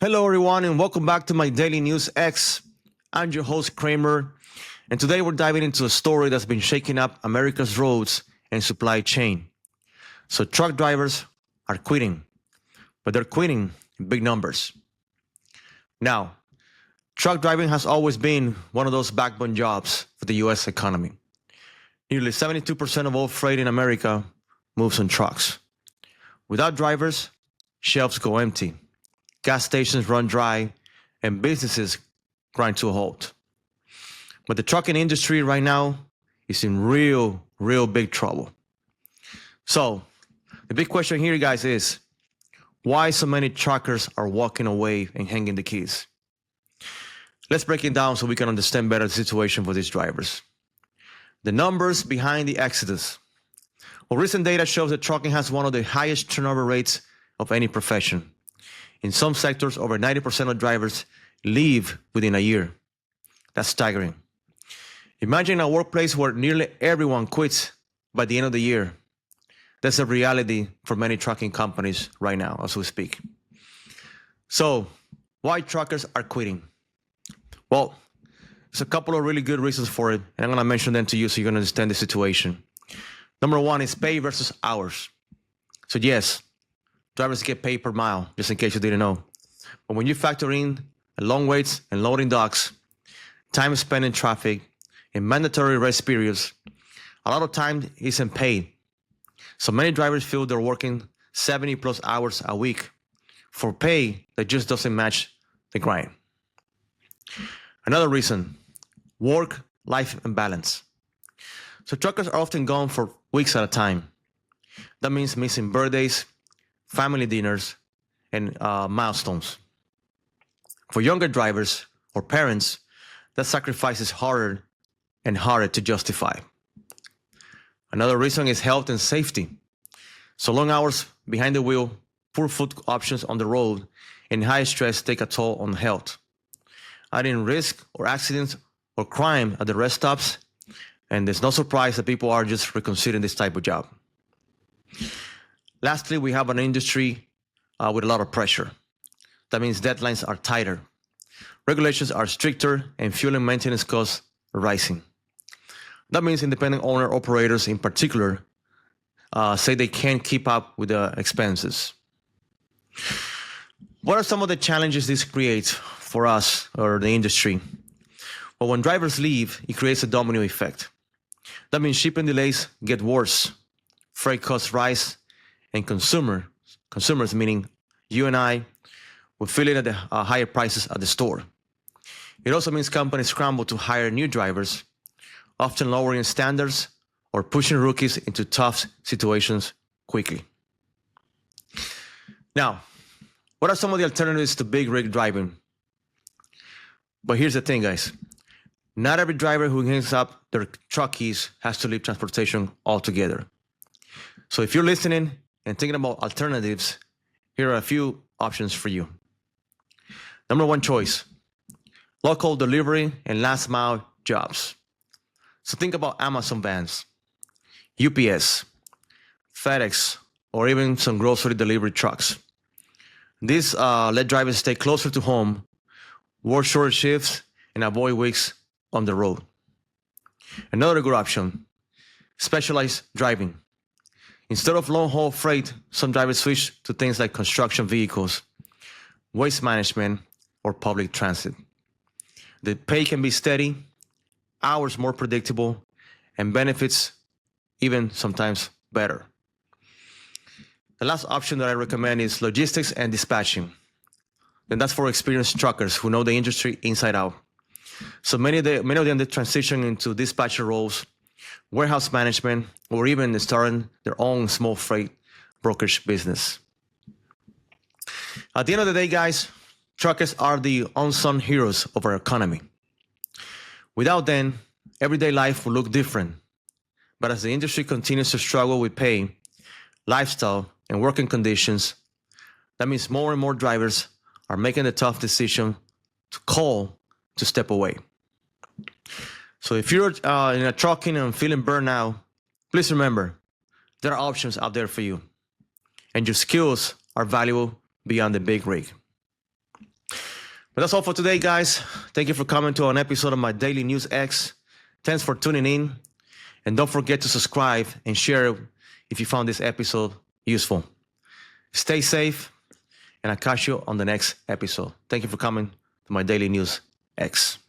Hello, everyone, and welcome back to my Daily News X. I'm your host, Kramer, and today we're diving into a story that's been shaking up America's roads and supply chain. So, truck drivers are quitting, but they're quitting in big numbers. Now, truck driving has always been one of those backbone jobs for the US economy. Nearly 72% of all freight in America moves on trucks. Without drivers, shelves go empty, gas stations run dry, and businesses grind to a halt. But the trucking industry right now is in real big trouble. So, the big question here, guys, is why so many truckers are walking away and hanging the keys? Let's break it down so we can understand better the situation for these drivers. The numbers behind the exodus. Well, recent data shows that trucking has one of the highest turnover rates of any profession. In some sectors, over 90% of drivers leave within a year. That's staggering. Imagine a workplace where nearly everyone quits by the end of the year. That's a reality for many trucking companies right now as we speak. So, why truckers are quitting? Well, there's a couple of really good reasons for it, and I'm going to mention them to you so you can understand the situation. Number one is pay versus hours. So yes, drivers get paid per mile, just in case you didn't know. But when you factor in long waits and loading docks, time spent in traffic, and mandatory rest periods, a lot of time isn't paid. So many drivers feel they're working 70 plus hours a week for pay that just doesn't match the grind. Another reason, work-life imbalance. So truckers are often gone for weeks at a time. That means missing birthdays, family dinners, and milestones. For younger drivers or parents, that sacrifice is harder and harder to justify. Another reason is health and safety. So long hours behind the wheel, poor food options on the road, and high stress take a toll on health. Adding risk or accidents or crime at the rest stops, and there's no surprise that people are just reconsidering this type of job. Lastly, we have an industry with a lot of pressure. That means deadlines are tighter, regulations are stricter, and fuel and maintenance costs are rising. That means independent owner operators in particular say they can't keep up with the expenses. What are some of the challenges this creates for us or the industry? Well, when drivers leave, it creates a domino effect. That means shipping delays get worse, freight costs rise, and consumers meaning you and I, will feel it at the higher prices at the store. It also means companies scramble to hire new drivers, often lowering standards or pushing rookies into tough situations quickly. Now, what are some of the alternatives to big rig driving? But here's the thing, guys. Not every driver who hangs up their truck keys has to leave transportation altogether. So if you're listening and thinking about alternatives, here are a few options for you. Number one choice, local delivery and last mile jobs. So think about Amazon vans, UPS, FedEx, or even some grocery delivery trucks. These let drivers stay closer to home, work shorter shifts, and avoid weeks on the road. Another good option, specialized driving. Instead of long-haul freight, some drivers switch to things like construction vehicles, waste management, or public transit. The pay can be steady, hours more predictable, and benefits even sometimes better. The last option that I recommend is logistics and dispatching. And that's for experienced truckers who know the industry inside out. So many of them they transition into dispatcher roles, warehouse management, or even starting their own small freight brokerage business. At the end of the day, guys, truckers are the unsung heroes of our economy. Without them, everyday life will look different. But as the industry continues to struggle with pay, lifestyle, and working conditions, that means more and more drivers are making the tough decision to step away. So if you're in a trucking and feeling burned out, please remember, there are options out there for you. And your skills are valuable beyond the big rig. But that's all for today, guys. Thank you for coming to an episode of my Daily News X. Thanks for tuning in. And don't forget to subscribe and share if you found this episode useful. Stay safe, and I'll catch you on the next episode. Thank you for coming to my Daily News X.